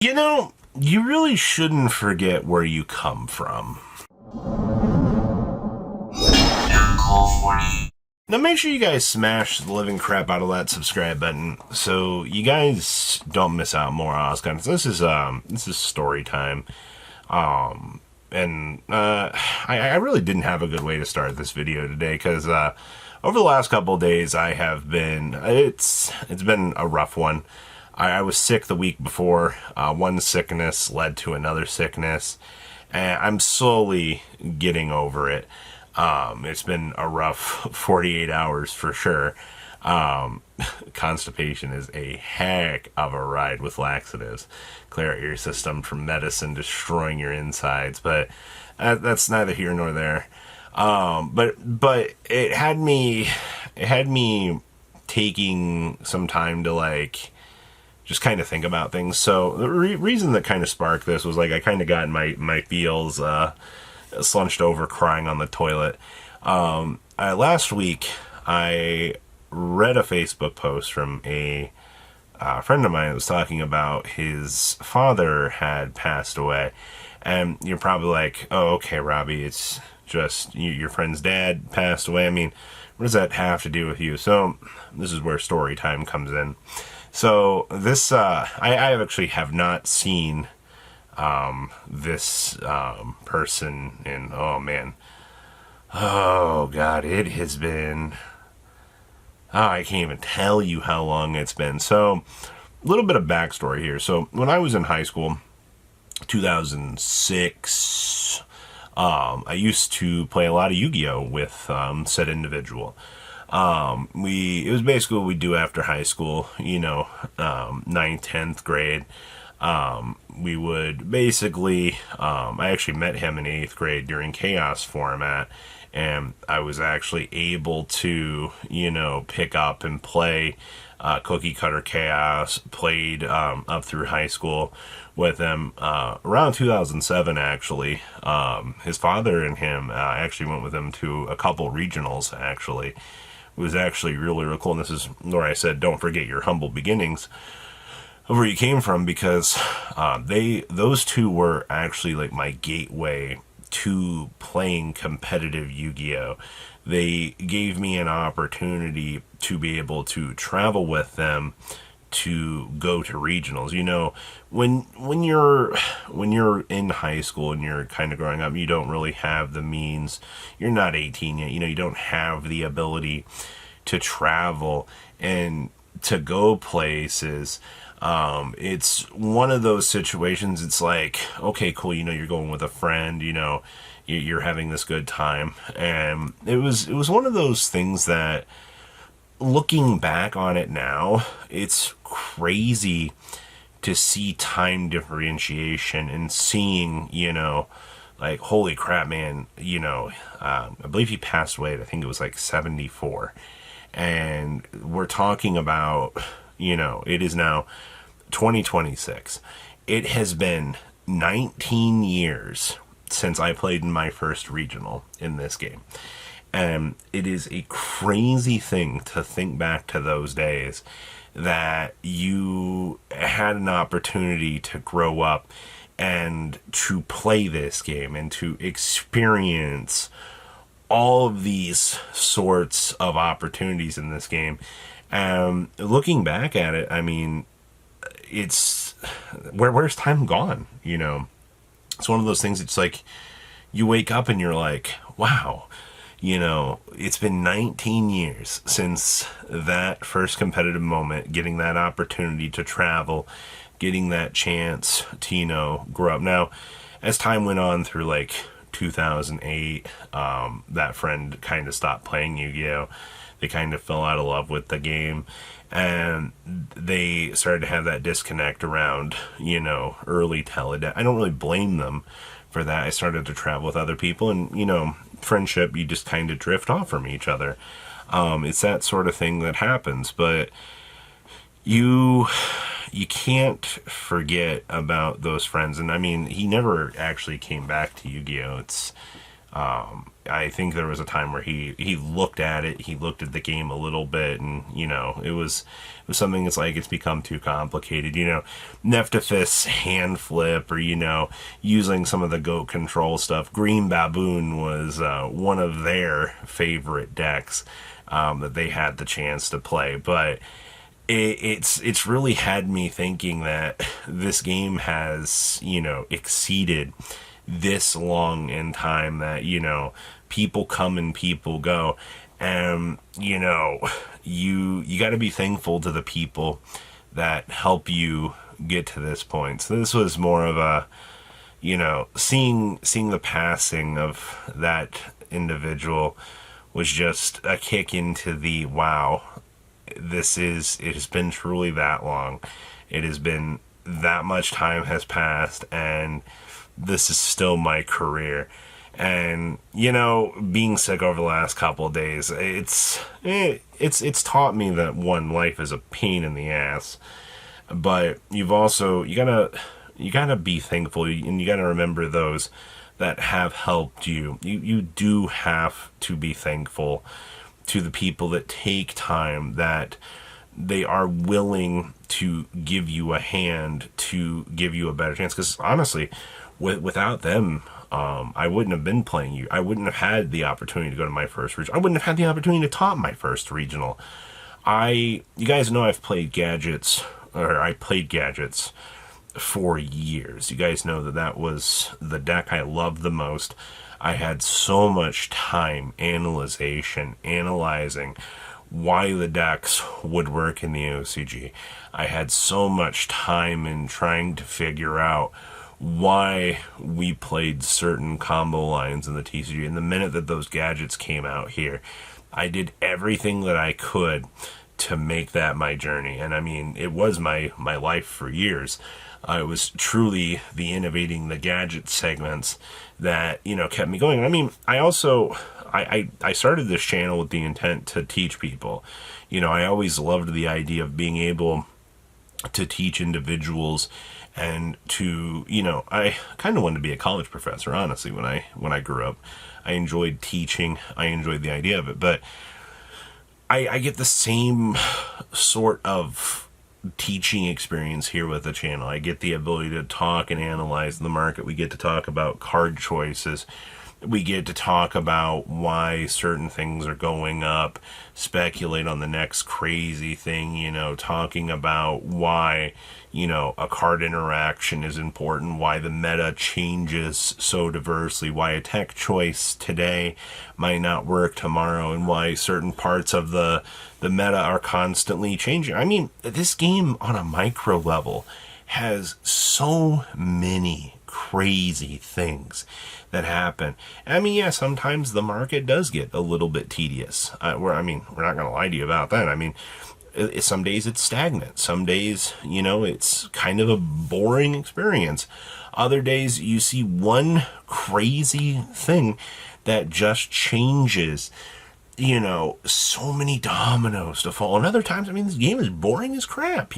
You know, you really shouldn't forget where you come from. Now make sure you guys smash the living crap out of that subscribe button so you guys don't miss out more on us. This is story time. I really didn't have a good way to start this video today because over the last couple of days it's been a rough one. I was sick the week before. One sickness led to another sickness, and I'm slowly getting over it. It's been a rough 48 hours for sure. Constipation is a heck of a ride with laxatives. Clear out your system from medicine destroying your insides, but that's neither here nor there. But it had me taking some time to just kind of think about things. So the reason that kind of sparked this was I kind of got in my feels, slunched over crying on the toilet. Last week I read a Facebook post from a friend of mine that was talking about his father had passed away. And you're probably like, oh, okay, Robbie, it's just your friend's dad passed away. I mean, what does that have to do with you? So this is where story time comes in. So this, I actually have not seen this person in, oh man, oh God, it has been, I can't even tell you how long it's been. So a little bit of backstory here. So when I was in high school, 2006, I used to play a lot of Yu-Gi-Oh with said individual. It was basically what we do after high school, 9th, 10th grade. We would basically, I actually met him in 8th grade during Chaos format, and I was actually able to, pick up and play Cookie Cutter Chaos, played up through high school with him around 2007, actually. His father and him actually went with him to a couple regionals, actually. It was actually really, really cool, and this is where I said, don't forget your humble beginnings of where you came from, because those two were actually my gateway to playing competitive Yu-Gi-Oh! They gave me an opportunity to be able to travel with them to go to regionals. When you're in high school and you're kind of growing up, you don't really have the means. You're not 18 yet. You don't have the ability to travel and to go places. It's one of those situations. It's like, okay, cool. You're going with a friend, you're having this good time. And it was one of those things that, looking back on it now, it's crazy to see time differentiation and seeing, holy crap, man, I believe he passed away at, I think it was 74. And we're talking about, it is now 2026. It has been 19 years since I played in my first regional in this game. And it is a crazy thing to think back to those days that you had an opportunity to grow up and to play this game and to experience all of these sorts of opportunities in this game. Looking back at it, I mean, it's where's time gone? It's one of those things. It's like you wake up and you're like, wow. It's been 19 years since that first competitive moment, getting that opportunity to travel, getting that chance to, grow up. Now, as time went on through 2008, that friend kind of stopped playing Yu-Gi-Oh! They kind of fell out of love with the game, and they started to have that disconnect around, early teledeck. I don't really blame them for that. I started to travel with other people, and, friendship, you just kind of drift off from each other. It's that sort of thing that happens, but you can't forget about those friends. And I mean, he never actually came back to Yu-Gi-Oh! I think there was a time where he looked at it, he looked at the game a little bit, and it was something that's like it's become too complicated. Nephthys hand flip, or using some of the goat control stuff. Green Baboon was one of their favorite decks that they had the chance to play, but it's really had me thinking that this game has exceeded this long in time, that people come and people go, and you got to be thankful to the people that help you get to this point. So this was more of a seeing the passing of that individual was just a kick into the wow. It has been truly that long. It has been that much time has passed, and this is still my career. And being sick over the last couple of days, it's taught me that one, life is a pain in the ass, but you gotta be thankful, and you gotta remember those that have helped you. You do have to be thankful to the people that take time, that they are willing to give you a hand, to give you a better chance. Because honestly, without them, I wouldn't have been playing you. I wouldn't have had the opportunity to go to my first regional. I wouldn't have had the opportunity to top my first regional. You guys know I played Gadgets for years. You guys know that was the deck I loved the most. I had so much time analyzing why the decks would work in the OCG. I had so much time in trying to figure out why we played certain combo lines in the TCG. And the minute that those gadgets came out here, I did everything that I could to make that my journey. And I mean, it was my life for years. It was truly the innovating the gadget segments that kept me going. I mean, I started this channel with the intent to teach people. I always loved the idea of being able to teach individuals, and to I kind of wanted to be a college professor, honestly. When I grew up, I enjoyed teaching. I enjoyed the idea of it, but I get the same sort of teaching experience here with the channel. I get the ability to talk and analyze the market. We get to talk about card choices. We get to talk about why certain things are going up, speculate on the next crazy thing, talking about why, a card interaction is important, why the meta changes so diversely, why a tech choice today might not work tomorrow, and why certain parts of the meta are constantly changing. I mean, this game on a micro level has so many crazy things that happen. I mean, yeah, sometimes the market does get a little bit tedious. We're not going to lie to you about that. I mean, some days it's stagnant. Some days, it's kind of a boring experience. Other days you see one crazy thing that just changes, so many dominoes to fall. And other times, I mean, this game is boring as crap,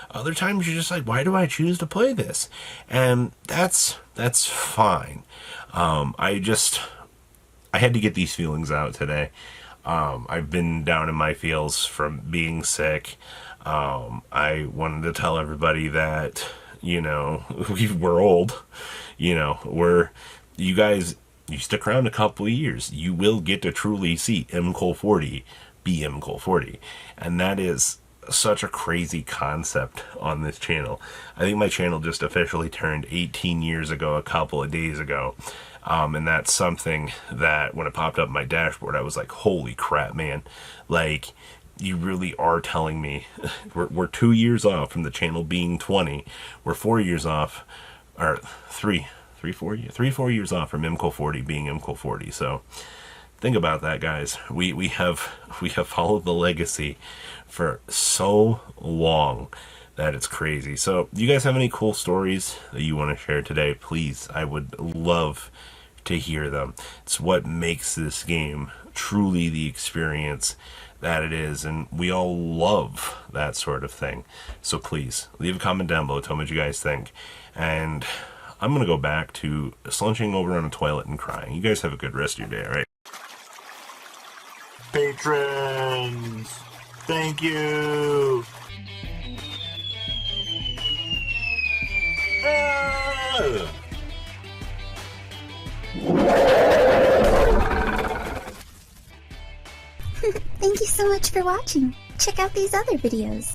Other times you're just like, why do I choose to play this? And that's fine. I had to get these feelings out today. I've been down in my feels from being sick. I wanted to tell everybody that, we're old. You guys, you stick around a couple of years, you will get to truly see MCole40 be MCole40. And that is such a crazy concept on this channel. I think my channel just officially turned 18 years ago, a couple of days ago. And that's something that when it popped up in my dashboard, I was like, holy crap, man. Like, you really are telling me we're 2 years off from the channel being 20. We're 4 years off, or 4 years off from MCole40 being MCole40. So think about that, guys. We have followed the legacy for so long that it's crazy. So do you guys have any cool stories that you want to share today? Please, I would love to hear them. It's what makes this game truly the experience that it is, and we all love that sort of thing. So please leave a comment down below, tell me what you guys think. And I'm going to go back to slouching over on a toilet and crying. You guys have a good rest of your day, all right? Patrons, thank you. Thank you so much for watching. Check out these other videos.